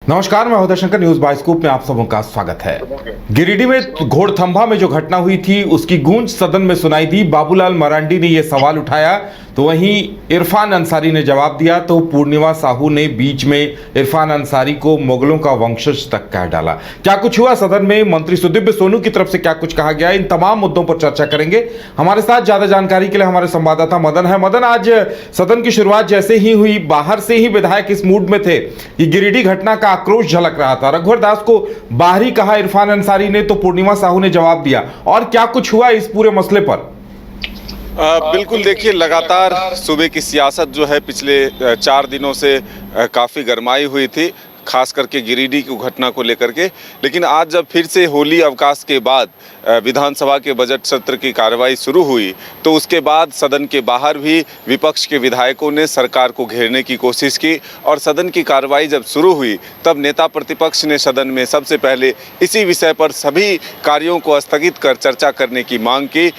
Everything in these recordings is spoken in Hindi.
नमस्कार, मैं Uday Shankar, news bye scoop में आप सबों का स्वागत है। गिरिडीह में घोड़थंभा में जो घटना हुई थी उसकी गूंज सदन में सुनाई दी। बाबूलाल मरांडी ने यह सवाल उठाया तो वहीं इरफान अंसारी ने जवाब दिया तो पूर्णिमा साहू ने बीच में इरफान अंसारी को मुगलों का वंशज तक कह डाला। क्या कुछ हुआ सदन में, मंत्री सुदीव्य सोनू की तरफ से क्या कुछ कहा गया, इन तमाम मुद्दों पर चर्चा करेंगे। हमारे साथ ज्यादा जानकारी के लिए हमारे संवाददाता मदन है। मदन, आज सदन की शुरुआत जैसे ही हुई, बाहर से ही विधायक इस मूड में थे कि गिरिडीह घटना का आक्रोश झलक रहा था। रघुवर दास को बाहरी कहा इरफान अंसारी ने, तो पूर्णिमा साहू ने जवाब दिया। और क्या कुछ हुआ इस पूरे मसले पर? बिल्कुल, देखिए, लगातार सूबे की सियासत जो है पिछले 4 दिनों से काफ़ी गरमाई हुई थी, खास करके गिरिडीह की घटना को लेकर के। लेकिन आज जब फिर से होली अवकाश के बाद विधानसभा के बजट सत्र की कार्रवाई शुरू हुई तो उसके बाद सदन के बाहर भी विपक्ष के विधायकों ने सरकार को घेरने की कोशिश की। और सदन की कार्रवाई जब शुरू हुई तब नेता प्रतिपक्ष ने सदन में सबसे पहले इसी विषय पर सभी कार्यों को स्थगित कर चर्चा करने की मांग की।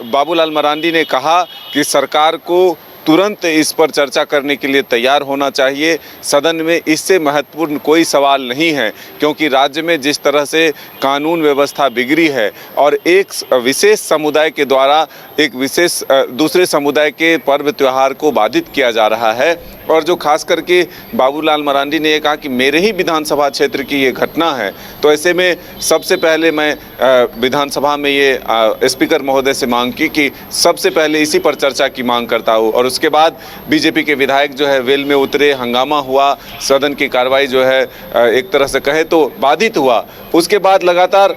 बाबूलाल मरांडी ने कहा कि सरकार को तुरंत इस पर चर्चा करने के लिए तैयार होना चाहिए। सदन में इससे महत्वपूर्ण कोई सवाल नहीं है, क्योंकि राज्य में जिस तरह से कानून व्यवस्था बिगड़ी है और एक विशेष समुदाय के द्वारा एक विशेष दूसरे समुदाय के पर्व त्यौहार को बाधित किया जा रहा है। और जो खास करके बाबूलाल मरांडी ने ये कहा कि मेरे ही विधानसभा क्षेत्र की ये घटना है, तो ऐसे में सबसे पहले मैं विधानसभा में ये स्पीकर महोदय से मांग की कि सबसे पहले इसी पर चर्चा की मांग करता हूँ। और उसके बाद बीजेपी के विधायक जो है वेल में उतरे, हंगामा हुआ, सदन की कार्रवाई जो है एक तरह से कहे तो बाधित हुआ। उसके बाद लगातार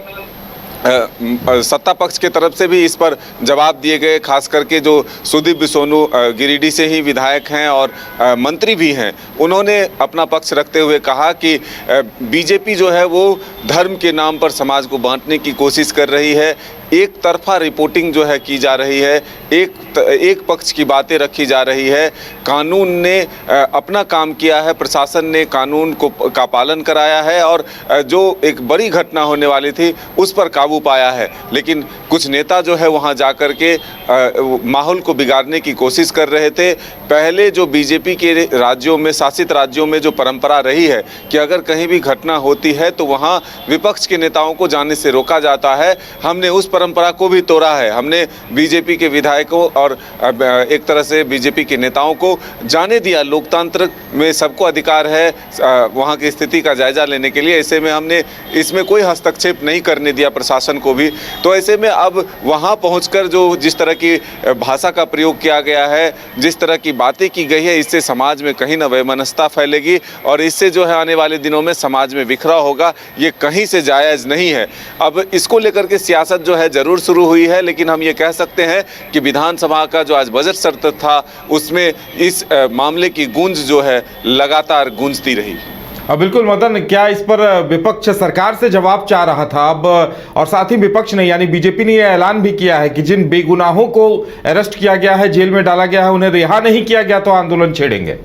सत्ता पक्ष के तरफ से भी इस पर जवाब दिए गए। खास करके जो सुदीव्य सोनू गिरिडीह से ही विधायक हैं और मंत्री भी हैं, उन्होंने अपना पक्ष रखते हुए कहा कि बीजेपी जो है वो धर्म के नाम पर समाज को बांटने की कोशिश कर रही है, एक तरफा रिपोर्टिंग जो है की जा रही है, एक पक्ष की बातें रखी जा रही है। कानून ने अपना काम किया है, प्रशासन ने कानून का पालन कराया है और जो एक बड़ी घटना होने वाली थी उस पर काबू पाया है। लेकिन कुछ नेता जो है वहां जाकर के माहौल को बिगाड़ने की कोशिश कर रहे थे। पहले जो बीजेपी के राज्यों में, शासित राज्यों में जो परंपरा रही है कि अगर कहीं भी घटना होती है तो वहां विपक्ष के नेताओं को जाने से रोका जाता है, हमने उस परंपरा को भी तोड़ा है। हमने बीजेपी के विधायकों और एक तरह से बीजेपी के नेताओं को जाने दिया। लोकतंत्र में सबको अधिकार है वहां की स्थिति का जायजा लेने के लिए। ऐसे में हमने इसमें कोई हस्तक्षेप नहीं करने दिया प्रशासन को भी। तो ऐसे में अब वहां पहुंचकर जो जिस तरह की भाषा का प्रयोग किया गया है, जिस तरह की बातें की गई है, इससे समाज में कहीं ना वैमनस्यता फैलेगी और इससे जो है आने वाले दिनों में समाज में बिखराव होगा। ये कहीं से जायज़ नहीं है। अब इसको लेकर के सियासत जो है जरूर शुरू हुई है, लेकिन हम ये कह सकते हैं कि विधानसभा का जो आज बजट सत्र था उसमें इस मामले की गूंज जो है लगातार गूंजती रही। बिल्कुल मदन, क्या इस पर विपक्ष सरकार से जवाब चाह रहा था अब, और साथ ही विपक्ष ने यानी बीजेपी ने यह ऐलान भी किया है कि जिन बेगुनाहों को अरेस्ट किया गया है, जेल में डाला गया है, उन्हें रिहा नहीं किया गया तो आंदोलन छेड़ेंगे?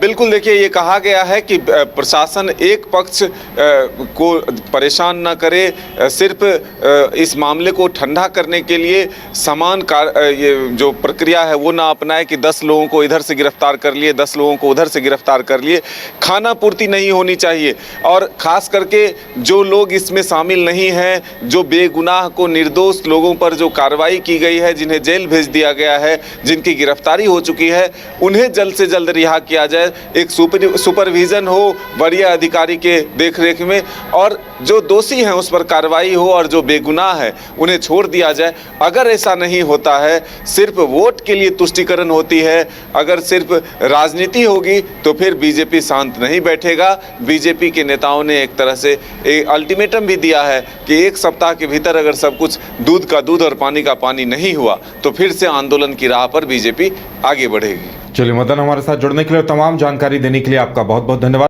बिल्कुल, देखिए, ये कहा गया है कि प्रशासन एक पक्ष को परेशान ना करे, सिर्फ इस मामले को ठंडा करने के लिए समान ये जो प्रक्रिया है वो ना अपनाए कि 10 लोगों को इधर से गिरफ्तार कर लिए, 10 लोगों को उधर से गिरफ्तार कर लिए। खाना पूर्ति नहीं होनी चाहिए। और ख़ास करके जो लोग इसमें शामिल नहीं हैं, जो बेगुनाह को, निर्दोष लोगों पर जो कार्रवाई की गई है, जिन्हें जेल भेज दिया गया है, जिनकी गिरफ्तारी हो चुकी है, उन्हें जल्द से जल्द रिहा किया जाए। एक सुपरविजन हो वरीय अधिकारी के देखरेख में, और जो दोषी हैं उस पर कार्रवाई हो और जो बेगुनाह है उन्हें छोड़ दिया जाए। अगर ऐसा नहीं होता है, सिर्फ वोट के लिए तुष्टीकरण होती है, अगर सिर्फ राजनीति होगी तो फिर बीजेपी शांत नहीं बैठेगा। बीजेपी के नेताओं ने एक तरह से एक अल्टीमेटम भी दिया है कि 1 सप्ताह के भीतर अगर सब कुछ दूध का दूध और पानी का पानी नहीं हुआ तो फिर से आंदोलन की राह पर बीजेपी आगे बढ़ेगी। चलिए मदन, हमारे साथ जुड़ने के लिए और तमाम जानकारी देने के लिए आपका बहुत बहुत धन्यवाद।